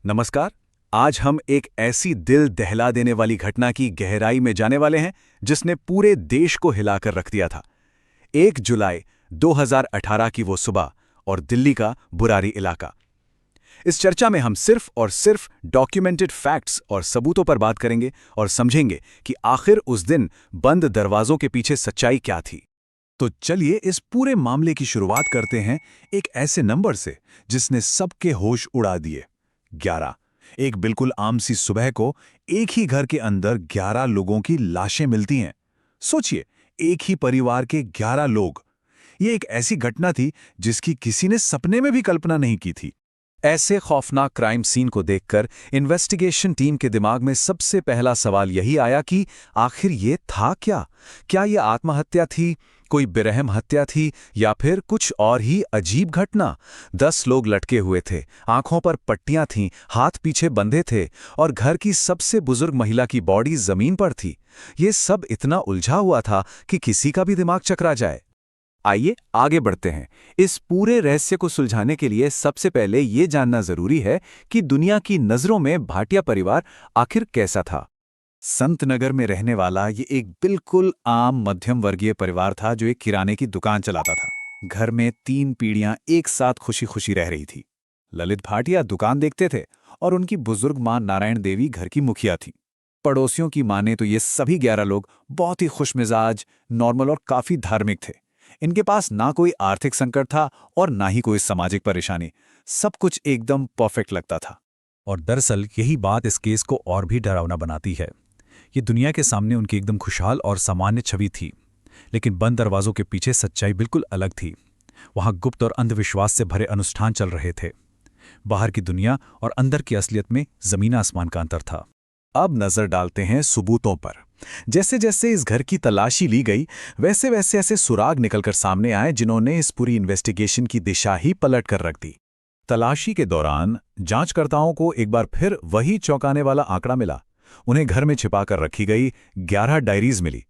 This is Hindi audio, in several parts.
नमस्कार। आज हम एक ऐसी दिल दहला देने वाली घटना की गहराई में जाने वाले हैं जिसने पूरे देश को हिलाकर रख दिया था। 1 जुलाई 2018 की वो सुबह और दिल्ली का बुरारी इलाका। इस चर्चा में हम सिर्फ और सिर्फ डॉक्यूमेंटेड फैक्ट्स और सबूतों पर बात करेंगे और समझेंगे कि आखिर उस दिन बंद दरवाजों के पीछे सच्चाई क्या थी। तो चलिए इस पूरे मामले की शुरुआत करते हैं एक ऐसे नंबर से जिसने सबके होश उड़ा दिए। 11। एक बिल्कुल आम सी सुबह को एक ही घर के अंदर 11 लोगों की लाशें मिलती हैं। सोचिए, एक ही परिवार के 11 लोग। ये एक ऐसी घटना थी जिसकी किसी ने सपने में भी कल्पना नहीं की थी। ऐसे खौफनाक क्राइम सीन को देखकर इन्वेस्टिगेशन टीम के दिमाग में सबसे पहला सवाल यही आया कि आखिर ये था क्या? क्या ये आत्महत्या थी, कोई बेरहम हत्या थी या फिर कुछ और ही अजीब घटना? 10 लोग लटके हुए थे, आंखों पर पट्टियां थीं, हाथ पीछे बंधे थे और घर की सबसे बुजुर्ग महिला की बॉडी जमीन पर थी। ये सब इतना उलझा हुआ था कि किसी का भी दिमाग चकरा जाए। आइए आगे बढ़ते हैं। इस पूरे रहस्य को सुलझाने के लिए सबसे पहले ये जानना जरूरी है कि दुनिया की नजरों में भाटिया परिवार आखिर कैसा था। संतनगर में रहने वाला ये एक बिल्कुल आम मध्यम वर्गीय परिवार था जो एक किराने की दुकान चलाता था। घर में 3 पीढ़ियां एक साथ खुशी खुशी रह रही थी। ललित भाटिया दुकान देखते थे और उनकी बुजुर्ग मां नारायण देवी घर की मुखिया थी। पड़ोसियों की माने तो ये सभी 11 लोग बहुत ही खुशमिजाज, नॉर्मल और काफी धार्मिक थे। इनके पास ना कोई आर्थिक संकट था और ना ही कोई सामाजिक परेशानी। सब कुछ एकदम परफेक्ट लगता था। और दरअसल यही बात इस केस को और भी डरावना बनाती है। ये दुनिया के सामने उनकी एकदम खुशहाल और सामान्य छवि थी, लेकिन बंद दरवाजों के पीछे सच्चाई बिल्कुल अलग थी। वहां गुप्त और अंधविश्वास से भरे अनुष्ठान चल रहे थे। बाहर की दुनिया और अंदर की असलियत में जमीन आसमान का अंतर था। अब नजर डालते हैं सबूतों पर। जैसे जैसे इस घर की तलाशी ली गई, वैसे वैसे ऐसे सुराग निकलकर सामने आए जिन्होंने इस पूरी इन्वेस्टिगेशन की दिशा ही पलट कर रख दी। तलाशी के दौरान जांचकर्ताओं को एक बार फिर वही चौंकाने वाला आंकड़ा मिला। उन्हें घर में छिपाकर रखी गई 11 डायरीज मिली।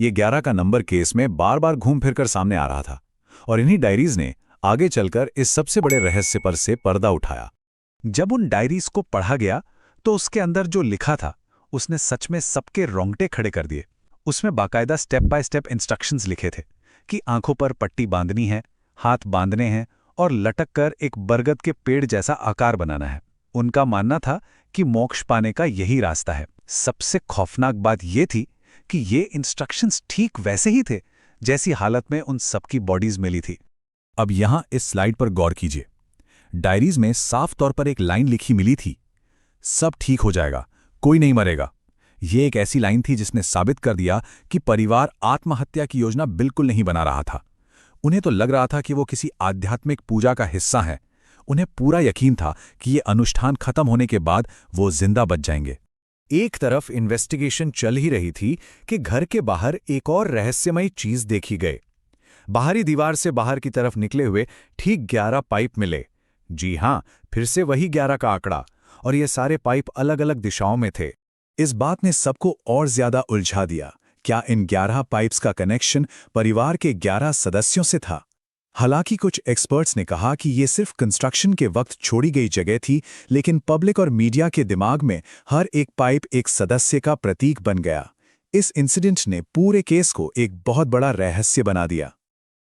ये 11 का नंबर केस में बार बार घूम फिरकर सामने आ रहा था और इन्हीं डायरीज ने आगे चलकर इस सबसे बड़े रहस्य पर से पर्दा उठाया। जब उन डायरीज को पढ़ा गया तो उसके अंदर जो लिखा था उसने सच में सबके रोंगटे खड़े कर दिए। उसमें बाकायदा स्टेप बाय स्टेप इंस्ट्रक्शंस लिखे थे कि आंखों पर पट्टी बांधनी है, हाथ बांधने हैं और लटक कर एक बरगद के पेड़ जैसा आकार बनाना है। उनका मानना था कि मोक्ष पाने का यही रास्ता है। सबसे खौफनाक बात यह थी कि ये इंस्ट्रक्शंस ठीक वैसे ही थे जैसी हालत में उन सबकी बॉडीज मिली थी। अब यहां इस स्लाइड पर गौर कीजिए। डायरीज में साफ तौर पर एक लाइन लिखी मिली थी, सब ठीक हो जाएगा, कोई नहीं मरेगा। ये एक ऐसी लाइन थी जिसने साबित कर दिया कि परिवार आत्महत्या की योजना बिल्कुल नहीं बना रहा था। उन्हें तो लग रहा था कि वो किसी आध्यात्मिक पूजा का हिस्सा है। उन्हें पूरा यकीन था कि ये अनुष्ठान खत्म होने के बाद वो जिंदा बच जाएंगे। एक तरफ इन्वेस्टिगेशन चल ही रही थी कि घर के बाहर एक और रहस्यमयी चीज देखी गई। बाहरी दीवार से बाहर की तरफ निकले हुए ठीक 11 पाइप मिले। जी हां, फिर से वही 11 का आंकड़ा, और ये सारे पाइप अलग अलग दिशाओं में थे। इस बात ने सबको और ज्यादा उलझा दिया। क्या इन 11 पाइप्स का कनेक्शन परिवार के 11 सदस्यों से था? हालांकि कुछ एक्सपर्ट्स ने कहा कि ये सिर्फ कंस्ट्रक्शन के वक्त छोड़ी गई जगह थी, लेकिन पब्लिक और मीडिया के दिमाग में हर एक पाइप एक सदस्य का प्रतीक बन गया। इस इंसिडेंट ने पूरे केस को एक बहुत बड़ा रहस्य बना दिया।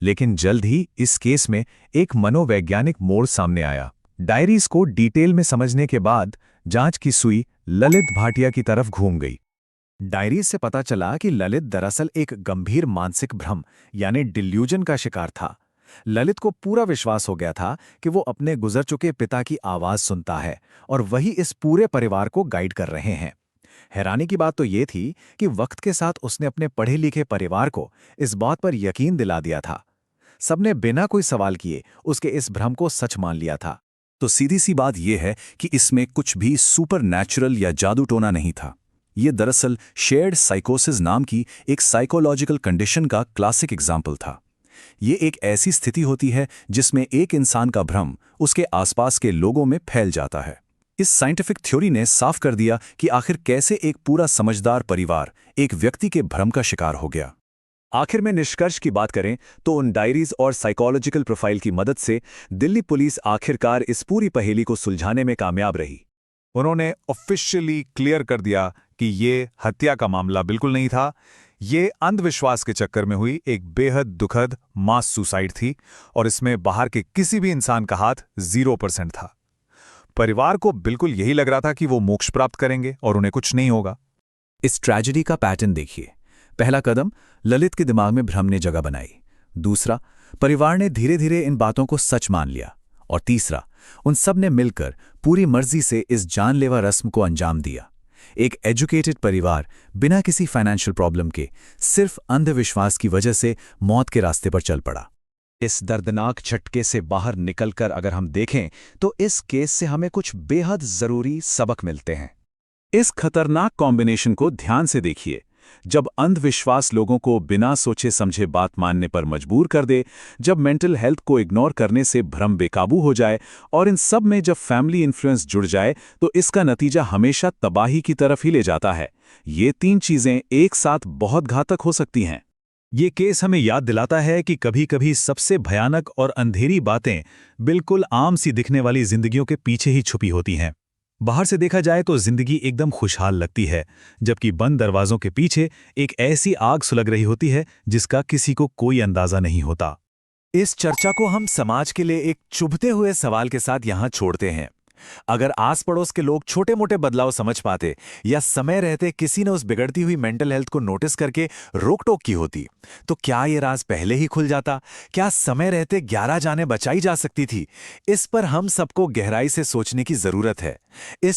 लेकिन जल्द ही इस केस में एक मनोवैज्ञानिक मोड़ सामने आया। डायरीज को डिटेल में समझने के बाद जांच की सुई ललित भाटिया की तरफ घूम गई। डायरीज से पता चला कि ललित दरअसल एक गंभीर मानसिक भ्रम यानी डिल्यूजन का शिकार था। ललित को पूरा विश्वास हो गया था कि वो अपने गुजर चुके पिता की आवाज सुनता है और वही इस पूरे परिवार को गाइड कर रहे हैं। हैरानी की बात तो ये थी कि वक्त के साथ उसने अपने पढ़े लिखे परिवार को इस बात पर यकीन दिला दिया था। सबने बिना कोई सवाल किए उसके इस भ्रम को सच मान लिया था। तो सीधी सी बात यह है कि इसमें कुछ भी सुपर नेचुरल या जादू टोना नहीं था। ये दरअसल शेयर्ड साइकोसिस नाम की एक साइकोलॉजिकल कंडीशन का क्लासिक एग्जाम्पल था। ये एक ऐसी स्थिति होती है जिसमें एक इंसान का भ्रम उसके आसपास के लोगों में फैल जाता है। इस साइंटिफिक थ्योरी ने साफ कर दिया कि आखिर कैसे एक पूरा समझदार परिवार एक व्यक्ति के भ्रम का शिकार हो गया। आखिर में निष्कर्ष की बात करें तो उन डायरीज और साइकोलॉजिकल प्रोफाइल की मदद से दिल्ली पुलिस आखिरकार इस पूरी पहेली को सुलझाने में कामयाब रही। उन्होंने ऑफिशियली क्लियर कर दिया कि ये हत्या का मामला बिल्कुल नहीं था। ये अंधविश्वास के चक्कर में हुई एक बेहद दुखद मास सुसाइड थी और इसमें बाहर के किसी भी इंसान का हाथ 0% था। परिवार को बिल्कुल यही लग रहा था कि वो मोक्ष प्राप्त करेंगे और उन्हें कुछ नहीं होगा। इस ट्रेजेडी का पैटर्न देखिए। पहला कदम, ललित के दिमाग में भ्रम ने जगह बनाई। दूसरा, परिवार ने धीरे धीरे इन बातों को सच मान लिया। और तीसरा, उन सब ने मिलकर पूरी मर्जी से इस जानलेवा रस्म को अंजाम दिया। एक एजुकेटेड परिवार बिना किसी फाइनेंशियल प्रॉब्लम के सिर्फ अंधविश्वास की वजह से मौत के रास्ते पर चल पड़ा। इस दर्दनाक झटके से बाहर निकलकर अगर हम देखें तो इस केस से हमें कुछ बेहद जरूरी सबक मिलते हैं। इस खतरनाक कॉम्बिनेशन को ध्यान से देखिए। जब अंधविश्वास लोगों को बिना सोचे समझे बात मानने पर मजबूर कर दे, जब मेंटल हेल्थ को इग्नोर करने से भ्रम बेकाबू हो जाए, और इन सब में जब फैमिली इन्फ्लुएंस जुड़ जाए, तो इसका नतीजा हमेशा तबाही की तरफ ही ले जाता है। ये तीन चीजें एक साथ बहुत घातक हो सकती हैं। ये केस हमें याद दिलाता है कि कभी-कभी सबसे भयानक और अंधेरी बातें बिल्कुल आम सी दिखने वाली जिंदगियों के पीछे ही छुपी होती हैं। बाहर से देखा जाए तो जिंदगी एकदम खुशहाल लगती है, जबकि बंद दरवाजों के पीछे एक ऐसी आग सुलग रही होती है जिसका किसी को कोई अंदाजा नहीं होता। इस चर्चा को हम समाज के लिए एक चुभते हुए सवाल के साथ यहाँ छोड़ते हैं। अगर आस पड़ोस के लोग छोटे मोटे बदलाव समझ पाते, या समय रहते किसी ने उस बिगड़ती हुई मेंटल हेल्थ को नोटिस करके रोक टोक की होती, तो क्या ये राज पहले ही खुल जाता? क्या समय रहते 11 जानें बचाई जा सकती थी? इस पर हम सबको गहराई से सोचने की जरूरत है। इस